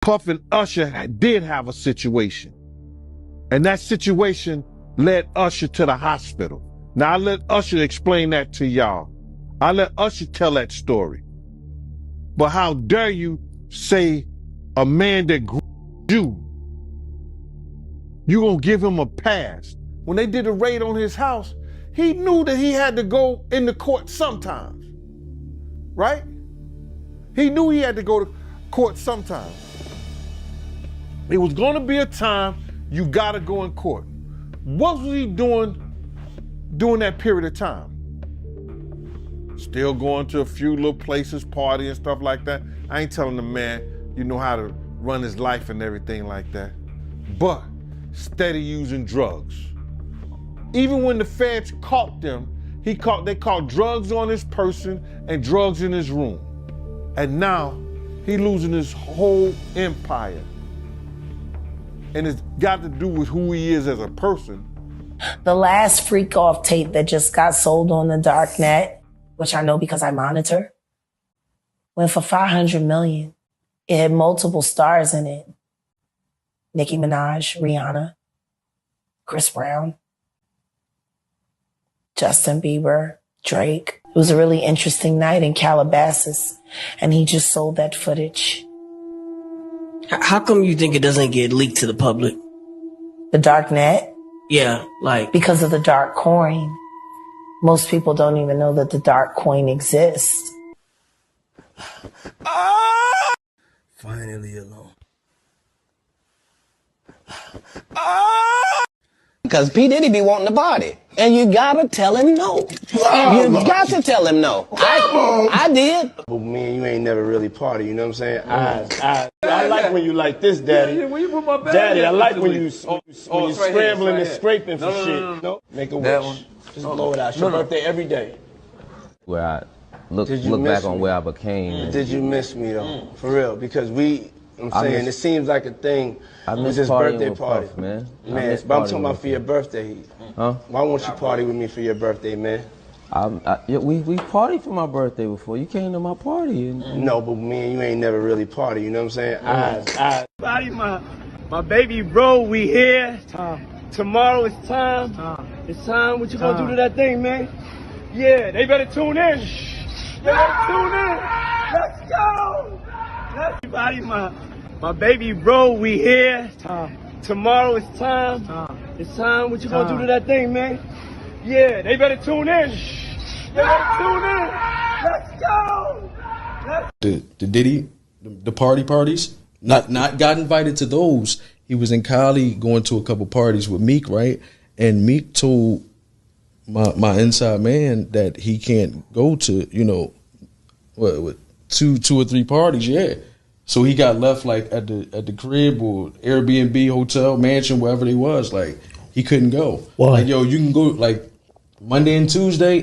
Puff and Usher did have a situation. And that situation led Usher to the hospital. Now I let Usher explain that to y'all. I let Usher tell that story. But how dare you say a man that grew you gonna give him a pass? When they did a raid on his house, he knew that he had to go into court sometimes, right? He knew he had to go to court sometimes. It was gonna be a time you gotta go in court. What was he doing during that period of time? Still going to a few little places, party and stuff like that. I ain't telling the man, you know how to run his life and everything like that. But steady using drugs. Even when the feds caught them, they caught drugs on his person and drugs in his room. And now he losing his whole empire. And it's got to do with who he is as a person. The last Freak Off tape that just got sold on the dark net, which I know because I monitor, went for $500 million. It had multiple stars in it. Nicki Minaj, Rihanna, Chris Brown, Justin Bieber, Drake. It was a really interesting night in Calabasas, and he just sold that footage. How come you think it doesn't get leaked to the public? The dark net? Yeah, like... Because of the dark coin. Most people don't even know that the dark coin exists. Finally alone. Because p.diddy be wanting to party. And you gotta tell him no. You got to tell him no. I did. But man, you ain't never really party, you know what I'm saying? I like when you like this, Daddy. Yeah, when you put my bag Daddy, in, I like when you right scrambling here, and scraping for shit. No? Make a wish. Just blow it out. It's your birthday every day. Where I look back on where I became. Did you miss me though? For real? Because I'm saying it seems like a thing. I with miss this partying birthday with party, Puff, man. But I'm talking about for your birthday. Huh? Why won't you party with me for your birthday, man? We partied for my birthday before. You came to my party. No, but man, you ain't never really party. You know what I'm saying? Body, my baby bro, we here. Tomorrow it's time. It's time. What you gonna do to that thing, man? Yeah, they better tune in. They better tune in. Let's go. Everybody, my baby bro, we here. Tomorrow it's time. It's time. What you gonna do to that thing, man? Yeah, they better tune in. They better tune in. Let's go. The Diddy, the parties, not got invited to those. He was in Cali going to a couple parties with Meek, right? And Meek told my inside man that he can't go to, what two or three parties, yeah. So he got left like at the crib or Airbnb, hotel, mansion, wherever they was. Like he couldn't go. Why? Like, yo, you can go like Monday and Tuesday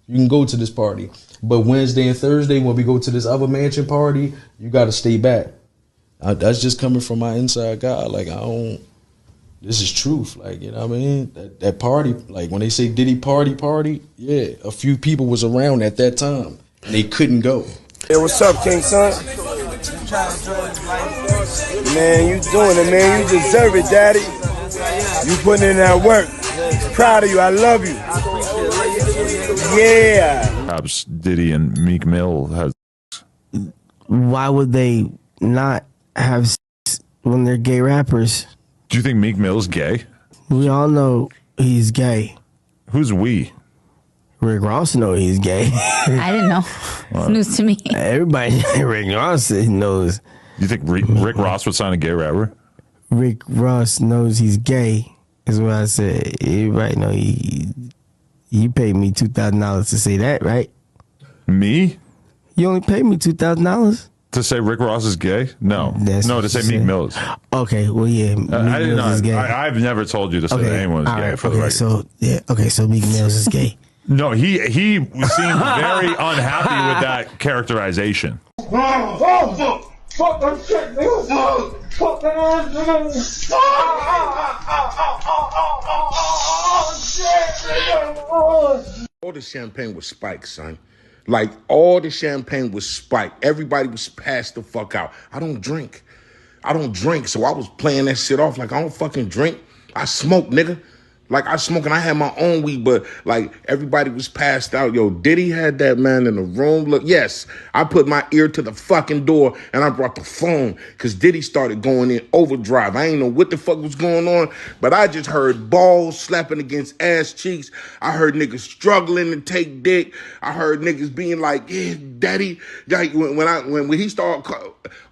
you can go to this party. But Wednesday and Thursday when we go to this other mansion party, you got to stay back. That's just coming from my inside guy. Like this is truth. Like, you know what I mean? That party, like when they say Diddy party, yeah, a few people was around at that time and they couldn't go. Hey, what's up, King Son? Man, you doing it, man. You deserve it, Daddy. You putting in that work. Proud of you. I love you. Yeah. Perhaps Diddy and Meek Mill has. Why would they not have sex when they're gay rappers? Do you think Meek Mill's gay? We all know he's gay. Who's we? Rick Ross knows he's gay. I didn't know. It's news to me. Everybody, Rick Ross knows. You think Rick Ross would sign a gay rapper? Rick Ross knows he's gay, is what I said. Everybody know you paid me $2,000 to say that, right? Me? You only paid me $2,000 to say Rick Ross is gay? No, no, to say Meek Mill is. Okay, well, yeah, Meek Mills is gay. I've never told you to say that anyone is gay. Right, for the record. So Meek Mills is gay. No, he seemed very unhappy with that characterization. Fuck that shit, nigga. Fuck that ass, nigga. All the champagne was spiked, son. Like, all the champagne was spiked. Everybody was passed the fuck out. I don't drink. I don't drink, so I was playing that shit off like I don't fucking drink. I smoke, nigga. Like, I smoke and I had my own weed, but, like, everybody was passed out. Yo, Diddy had that man in the room. Look, yes, I put my ear to the fucking door and I brought the phone because Diddy started going in overdrive. I ain't know what the fuck was going on, but I just heard balls slapping against ass cheeks. I heard niggas struggling to take dick. I heard niggas being like, yeah, daddy. Like, when he started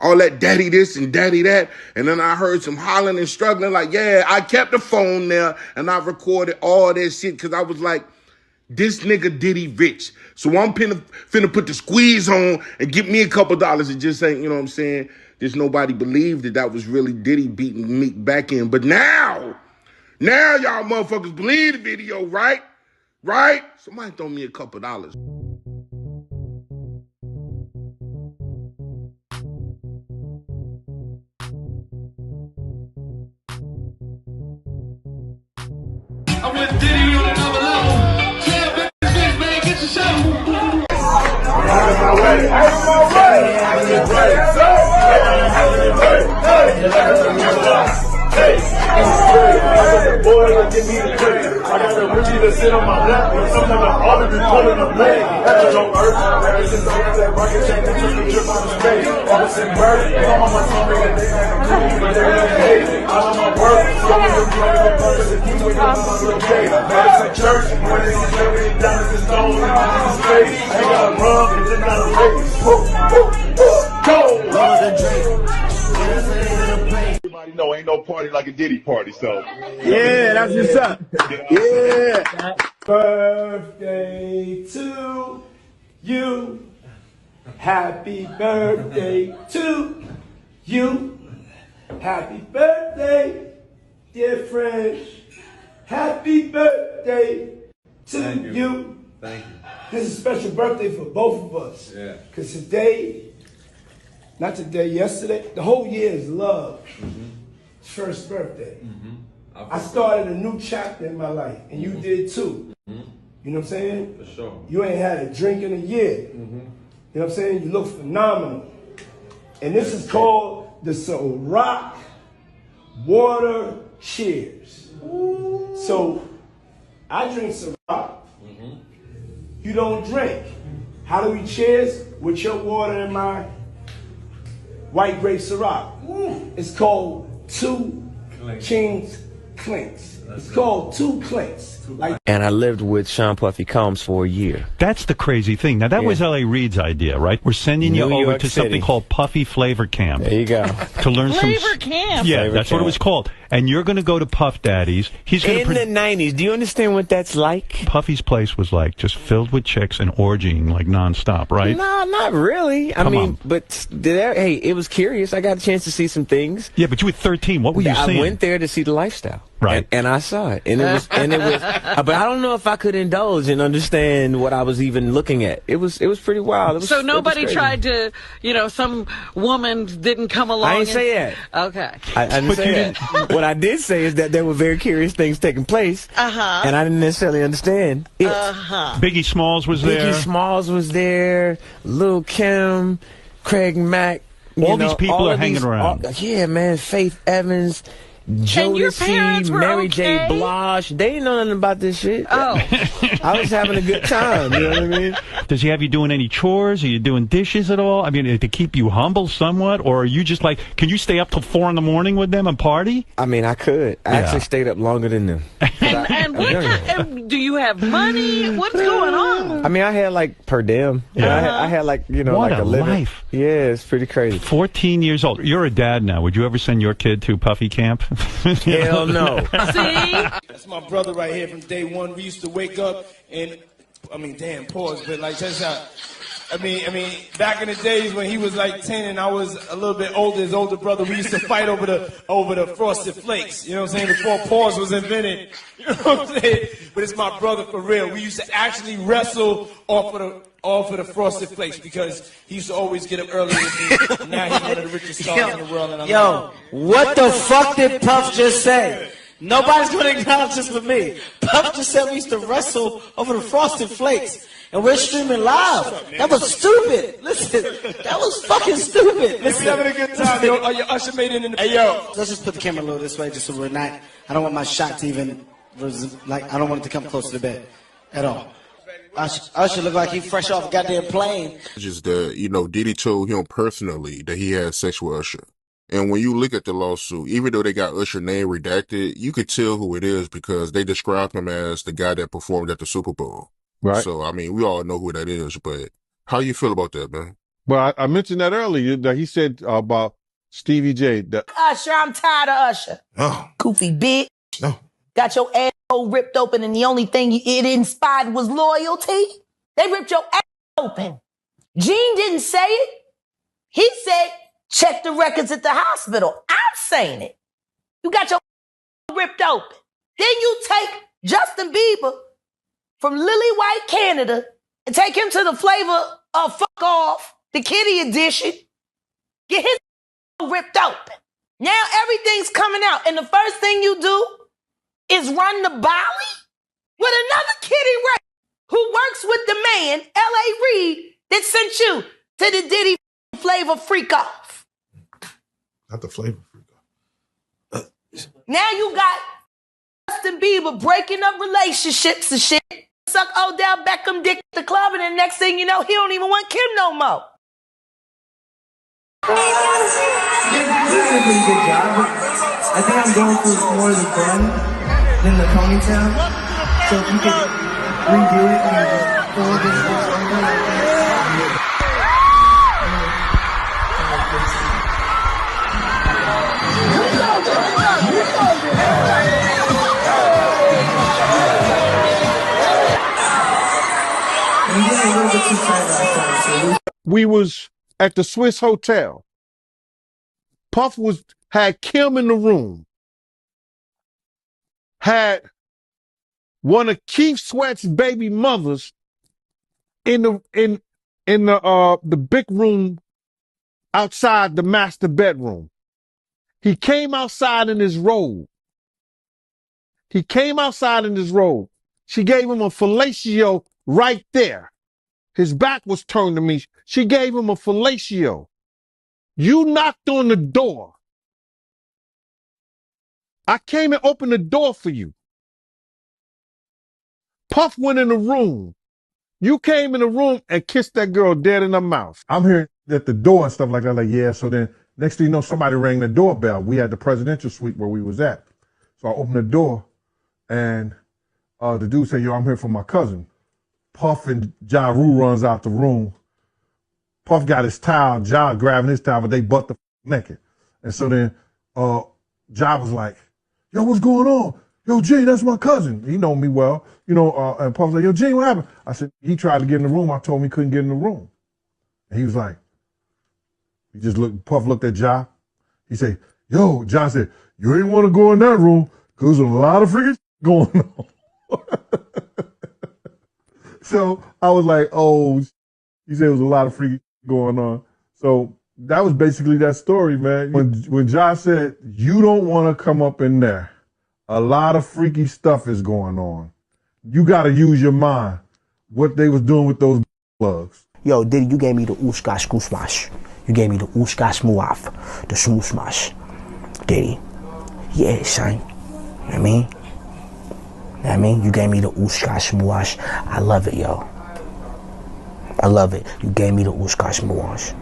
all that daddy this and daddy that, and then I heard some hollering and struggling like, yeah, I kept the phone there and I recorded all that shit because I was like, this nigga Diddy rich. So I'm finna put the squeeze on and get me a couple dollars and just ain't, you know what I'm saying? Just nobody believed that was really Diddy beating Meek back in. But now y'all motherfuckers believe the video, right? Right? Somebody throw me a couple dollars. I'm with Diddy on another level. Champ, bitch, man, get your show. Boy, give me the credit. I got the Richie to sit on my lap, and sometimes I ought to be pulling the blade. That's no earth. Ever since I got that rocket chain, that took me trip out of space. Everson Bird, I'm on my tongue, and they had a cool, but they really hate. I'm on my work, so I'm going to play the purpose and keep with my little gate. Madison Church, when they see everything down in the stone, and I'm in space. Ain't got a rub, and then not a race. Go! Everybody know ain't no party like a Diddy party, so. Yeah, that's what's up. Yeah. Birthday to you. Happy birthday to you. Happy birthday, dear friend. Happy birthday to you. Thank you. This is a special birthday for both of us. Yeah. Because today, not today, yesterday, the whole year is love. It's first birthday. I started a new chapter in my life, and you did too. You know what I'm saying? For sure. You ain't had a drink in a year. You know what I'm saying? You look phenomenal. And this is called the Ciroc Water Cheers. So, I drink Ciroc. You don't drink. How do we cheers? With your water and my white grape Ciroc. It's called Two Kings Clinks. It's called Two Clinks. Like, And I lived with Sean Puffy Combs for a year. That's the crazy thing. Now, that was L.A. Reid's idea, right? We're sending you New over York to City. something called Puffy Flavor Camp. There you go. To learn Flavor some... Camp. Yeah, Flavor that's what it Camp. was called. And you're going to go to Puff Daddy's. He's going In the 90s, do you understand what that's like? Puffy's place was like just filled with chicks and orgying like nonstop, right? No, not really. I Come mean, on. but hey, it was curious. I got a chance to see some things. Yeah, but you were 13. What were you seeing? I went there to see the lifestyle. Right. And I saw it. And it was, but I don't know if I could indulge and understand what I was even looking at. It was pretty wild. It was, So nobody it was tried to, some woman didn't come along. I didn't say that. Okay. I didn't say that. What I did say is that there were very curious things taking place. And I didn't necessarily understand it. Biggie Smalls was there. Biggie Smalls was there. Lil' Kim, Craig Mack. All these people are hanging around. Yeah, man. Faith Evans. Jodeci, Mary J. Blige, they didn't know nothing about this shit. Oh. I was having a good time, you know what I mean? Does he have you doing any chores? Are you doing dishes at all? I mean, to keep you humble somewhat? Or are you just like, can you stay up till 4 in the morning with them and party? I mean, I could. I actually stayed up longer than them. And do you have money? What's going on? I mean, I had like per diem. I had like, what like a living. life. Yeah, it's pretty crazy. 14 years old. You're a dad now. Would you ever send your kid to Puffy Camp? Hell no. See? That's my brother right here from day one. We used to wake up and, pause, but like, that's how. I mean, back in the days when he was like 10 and I was a little bit older, his older brother, we used to fight over the Frosted Flakes. You know what I'm saying? Before pause was invented. You know what I'm saying? But it's my brother for real. We used to actually wrestle off of the Frosted Flakes because he used to always get up early with me. Now he's one of the richest stars in the world. And What the fuck did Puff just say? Nobody's going to acknowledge this but me. Puff just said we used to wrestle over the Frosted Flakes. And we're streaming live. That was stupid. Listen, that was fucking stupid. Listen. We're having a good time, yo. Are your usher made it in the... Hey, yo. Let's just put the camera a little this way just so we're not... I don't want my shot to even... Like, I don't want it to come close to the bed at all. Usher look like he fresh off a goddamn plane. Just that, you know, Diddy told him personally that he had sex with Usher. And when you look at the lawsuit, even though they got Usher name redacted, you could tell who it is because they described him as the guy that performed at the Super Bowl. Right. So, I mean, we all know who that is, but how you feel about that, man? Well, I mentioned that earlier that he said about Stevie J. That Usher, I'm tired of Usher. Oh. Goofy bitch. No. Got your asshole ripped open and the only thing it inspired was loyalty. They ripped your ass open. Gene didn't say it. He said, check the records at the hospital. I'm saying it. You got your ripped open. Then you take Justin Bieber from Lily White, Canada, and take him to the flavor of Fuck Off, the kiddie edition. Get his ripped open. Now everything's coming out. And the first thing you do is run the Bolly with another kiddie rape who works with the man, L.A. Reid, that sent you to the Diddy flavor freak off. Not the flavor freak off. Now you got Justin Bieber breaking up relationships and shit. Suck Odell Beckham dick at the club, and the next thing you know, he don't even want Kim no more. You did a pretty good job, but I think I'm going for more of the bun than the ponytail. So if you could redo it and just pull this over like that. we was at the Swiss Hotel. Puff had Kim in the room. Had one of Keith Sweat's baby mothers in the big room outside the master bedroom. He came outside in his robe. She gave him a fellatio right there. His back was turned to me. She gave him a fellatio. You knocked on the door. I came and opened the door for you. Puff went in the room. You came in the room and kissed that girl dead in her mouth. I'm hearing at the door and stuff like that. Like, yeah, so then next thing you know, somebody rang the doorbell. We had the presidential suite where we was at. So I opened the door and the dude said, yo, I'm here for my cousin. Puff and Ja Rule runs out the room. Puff got his towel, Ja grabbing his towel, but they butt the naked. And so then Ja was like, yo, what's going on? Yo, Gene, that's my cousin. He know me well. You know, and Puff was like, yo, Gene, what happened? I said, he tried to get in the room. I told him he couldn't get in the room. And he was like, Puff looked at Ja. He said, yo, Ja said, you ain't want to go in that room because there's a lot of freaking going on. So I was like, oh, he said it was a lot of freaking going on. So that was basically that story, man. When Ja said, you don't want to come up in there, a lot of freaky stuff is going on. You got to use your mind. What they was doing with those plugs. Yo, Diddy, you gave me the ooshka smash. You gave me the ooshka smuaf, the smooth smash. Diddy. Yeah, son. You know what I mean? You gave me the ooshka smuash. I love it, yo. I love it. You gave me the ooshka smuash.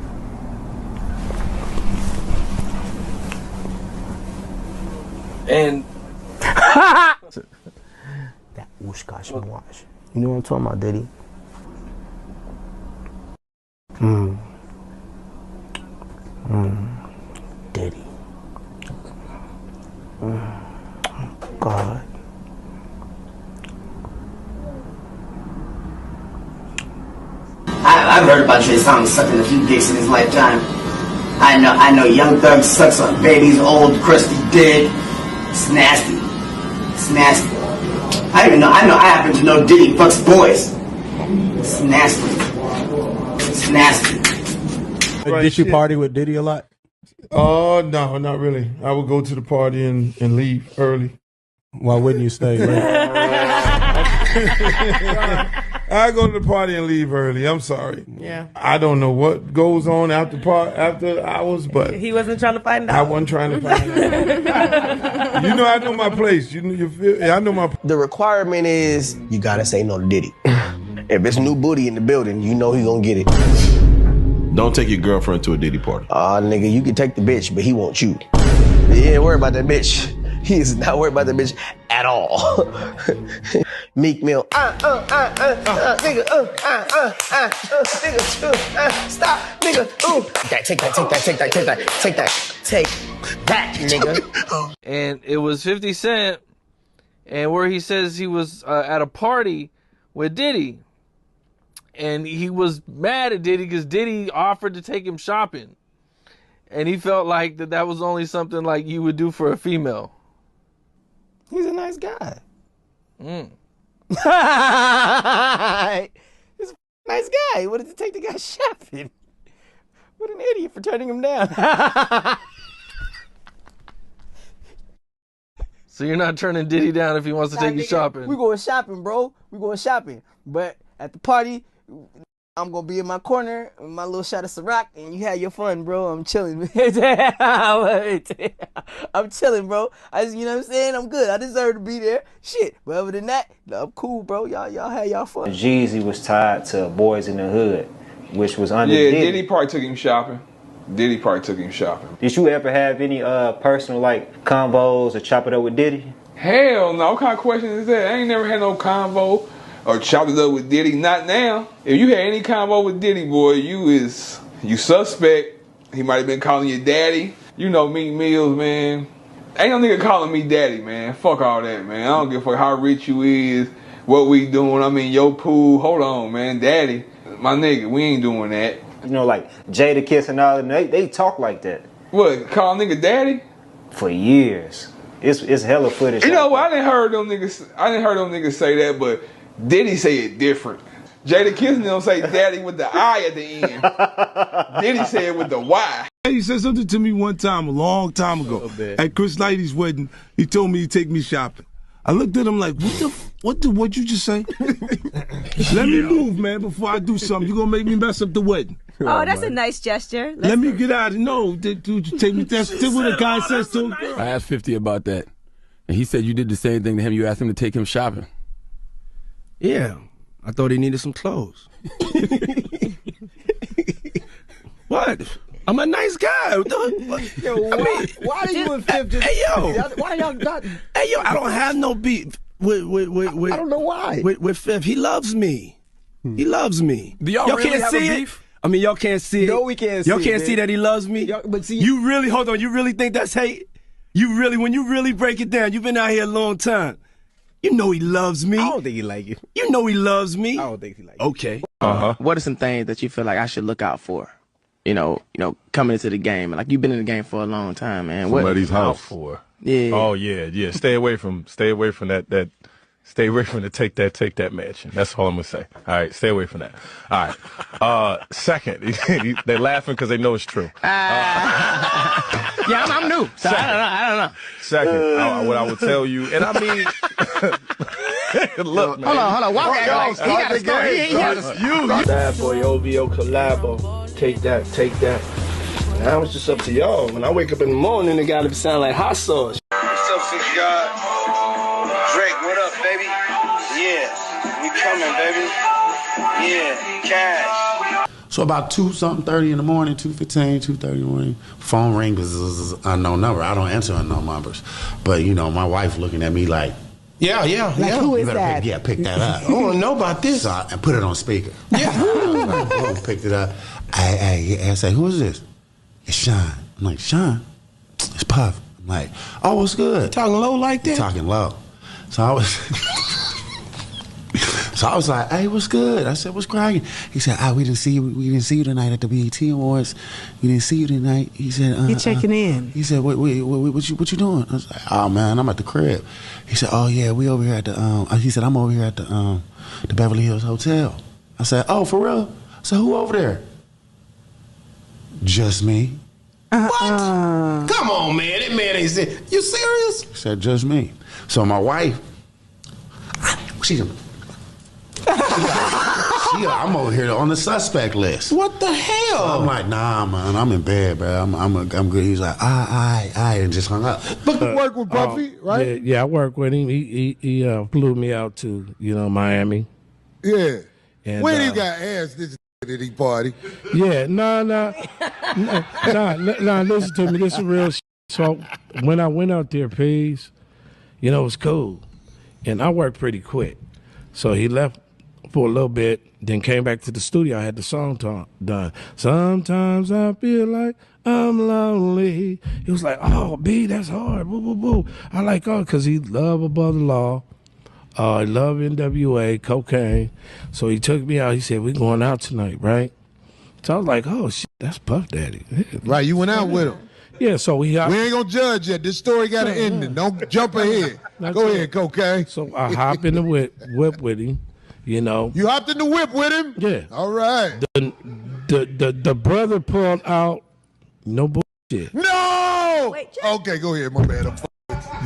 And that ooshka smuash. You know what I'm talking about, Diddy? Diddy. God. I've heard about Trey Songz sucking a few dicks in his lifetime. I know Young Thug sucks on baby's old crusty dick. It's nasty. It's nasty. I happen to know Diddy fucks boys. It's nasty. It's nasty. Did you party with Diddy a lot? Oh, no, not really. I would go to the party and leave early. Why wouldn't you stay? Right? I go to the party and leave early. I'm sorry. Yeah. I don't know what goes on after hours, but He wasn't trying to find out. I wasn't trying to find out. You know, I know my place. You feel? I know my. The requirement is you gotta say no to Diddy. If it's new booty in the building, you know he gonna get it. Don't take your girlfriend to a Diddy party. Nigga, you can take the bitch, but he wants you. He ain't worried about that bitch. He is not worried about that bitch at all. Meek Mill. Nigga, nigga, stop, nigga, take that, nigga. And it was 50 Cent, and where he says he was at a party with Diddy, and he was mad at Diddy because Diddy offered to take him shopping, and he felt like that was only something like you would do for a female. He's a nice guy. Mm. He's a nice guy. He wanted to take the guy shopping. What an idiot for turning him down. So you're not turning Diddy down if he wants to take you shopping? We going shopping, bro. We going shopping. But at the party, I'm gonna be in my corner with my little shot of Ciroc, and you have your fun, bro. I'm chilling. I'm chilling, bro. You know what I'm saying? I'm good. I deserve to be there. Shit. But other than that, I'm cool, bro. Y'all have y'all fun. Jeezy was tied to Boys in the Hood, which was under Diddy. Diddy probably took him shopping. Did you ever have any personal convos or chop it up with Diddy? Hell no. What kind of question is that? I ain't never had no convo or chopped it up with Diddy. Not now. If you had any convo with Diddy, boy, you suspect. He might have been calling you daddy. You know Meek Mills, man. Ain't no nigga calling me daddy, man. Fuck all that, man. I don't give a fuck how rich you is, what we doing. I'm in your pool. Hold on, man. Daddy. My nigga, we ain't doing that. You know, like Jada Kiss and all that, they talk like that. What, call nigga daddy? For years. It's hella footage. You know what? I didn't heard them niggas say that, but Diddy say it different. Jada Kiss don't say daddy with the I at the end. Diddy say it with the Y. He said something to me one time, a long time ago, at Chris Lighty's wedding. He told me he'd take me shopping. I looked at him like, what'd you just say? Let me move, man, before I do something. You're gonna make me mess up the wedding. Oh, that's a nice gesture. Let me get out of no, dude, you take me. That's what a guy says to a girl. I asked 50 about that, and he said you did the same thing to him. You asked him to take him shopping. Yeah, I thought he needed some clothes. What? I'm a nice guy. Yo, why are you and Fifth just... Hey, yo. Why y'all not... Hey, yo, I don't have no beef with I don't know why. With Fifth. He loves me. He loves me. Do y'all really can't have see a it? beef? I mean, y'all can't see it. No, we can't see it. Y'all can't see that he loves me? But see... You really, hold on, you really think that's hate? When you really break it down, you've been out here a long time. You know he loves me. I don't think he like you. You know he loves me. I don't think he like you. Okay. What are some things that you feel like I should look out for? You know, coming into the game. Like, you've been in the game for a long time, man. Somebody's house for. Yeah. Oh yeah. Stay away from that. Stay away from the take that mansion. That's all I'm gonna say. All right, stay away from that. All right. Second, they're laughing because they know it's true. Yeah, I'm new. So I don't know. Second, what I would tell you, and I mean, look, man. Hold on. Walk back. He got a story. He got a story. Bad boy OVO collabo. Take that. Now it's just up to y'all. When I wake up in the morning, it gotta sound like hot sauce. What's up, 6 God? Drake, what up, baby? Yeah, we coming, baby. Yeah, cash. So about 2:30 in the morning, 2:15, 2:30 in the morning, phone rings, unknown number. I don't answer unknown numbers. But, my wife looking at me like, yeah. Who is that? Pick that up. I don't know about this. So I put it on speaker. Yeah. I picked it up. I say, who is this? It's Sean. I'm like, Sean? It's Puff. I'm like, oh, what's good? Talking low like that? Talking low. So I was like, hey, what's good? I said, what's cracking? He said, we didn't see you tonight at the BET Awards. We didn't see you tonight. He said, He checking in. He said, what you doing? I was like, oh man, I'm at the crib. He said, oh yeah, we over here at the he said, I'm over here at the Beverly Hills Hotel. I said, oh, for real? I said, who over there? Just me. What? Come on, man. That man ain't saying. You serious? He said, just me. So my wife, she's I'm over here on the suspect list. What the hell? So I'm like, nah, man, I'm in bed, bro. I'm good. He's like, and just hung up. But you work with Puffy, right? Yeah, I work with him. He flew me out to Miami. Yeah. And, when you got asked this at he party? Yeah, nah. Listen to me. This is real. So when I went out there, Peace, it was cool, and I worked pretty quick. So he left for a little bit, then came back to the studio. I had the song done. Sometimes I feel like I'm lonely. He was like, "Oh, B, that's hard." Boo, boo, boo. I like, because he love Above the Law. I love NWA, cocaine. So he took me out. He said, "We going out tonight, right?" So I was like, "Oh shit, that's Puff Daddy." Right, you went out with him. Yeah, so we ain't gonna judge yet. This story got an ending. Don't jump ahead. Go ahead, cocaine. So I hop in the whip with him. You hopped in the whip with him? Yeah. All right. The brother pulled out no bullshit. No. Okay, go ahead, my man.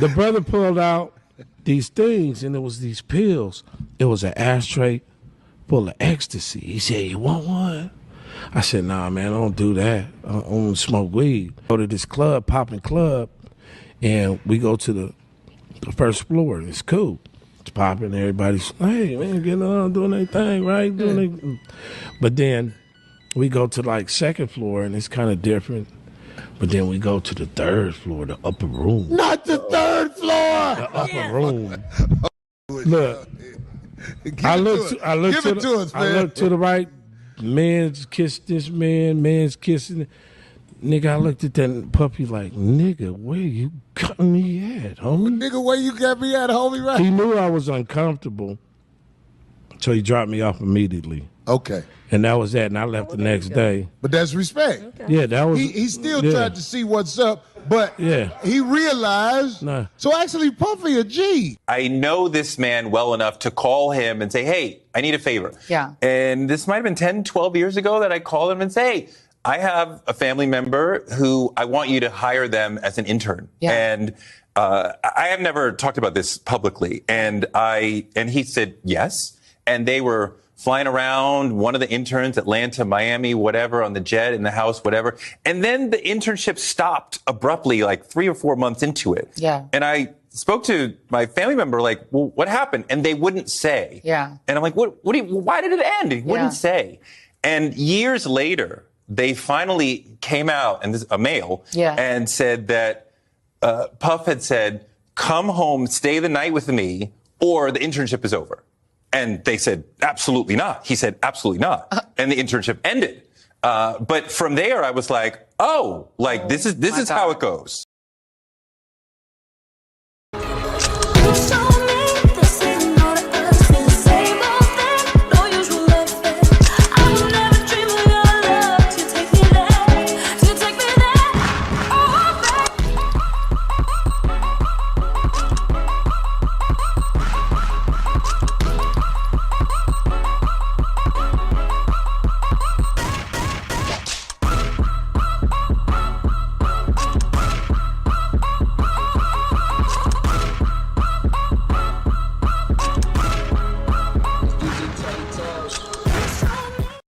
The brother pulled out these things, and it was these pills. It was an ashtray full of ecstasy. He said, "You want one?" I said, "Nah, man, I don't do that. I don't smoke weed." Go to this club, popping club, and we go to the first floor, and it's cool. It's popping. Everybody's, "Hey, man, getting on, doing their thing, right?" But then we go to second floor, and it's kind of different. But then we go to the third floor, the upper room. Not the third floor. The upper room. Look, I look to the right. Man's kissed this man. Man's kissing. Nigga, I looked at that puppy like, "Nigga, where you got me at, homie?" Nigga, where you got me at, homie? Right? He knew I was uncomfortable, so he dropped me off immediately. Okay. And that was that, and I left the next day. But that's respect. Okay. Yeah, that was. He still tried to see what's up, but he realized. Nah. So actually, Puffy a G. I know this man well enough to call him and say, "Hey, I need a favor." Yeah. And this might have been 10, 12 years ago that I called him and say, "Hey, I have a family member who I want you to hire them as an intern." Yeah. And I have never talked about this publicly. And he said yes. And they were flying around, one of the interns, Atlanta, Miami, whatever, on the jet, in the house, whatever. And then the internship stopped abruptly, 3 or 4 months into it. Yeah. And I spoke to my family member, well, what happened? And they wouldn't say. Yeah. And I'm like, why did it end? He wouldn't say. And years later, they finally came out, and this a male, and said that Puff had said, "Come home, stay the night with me, or the internship is over." And they said, "Absolutely not." He said, "Absolutely not." And the internship ended. But from there, I was like, this is how it goes.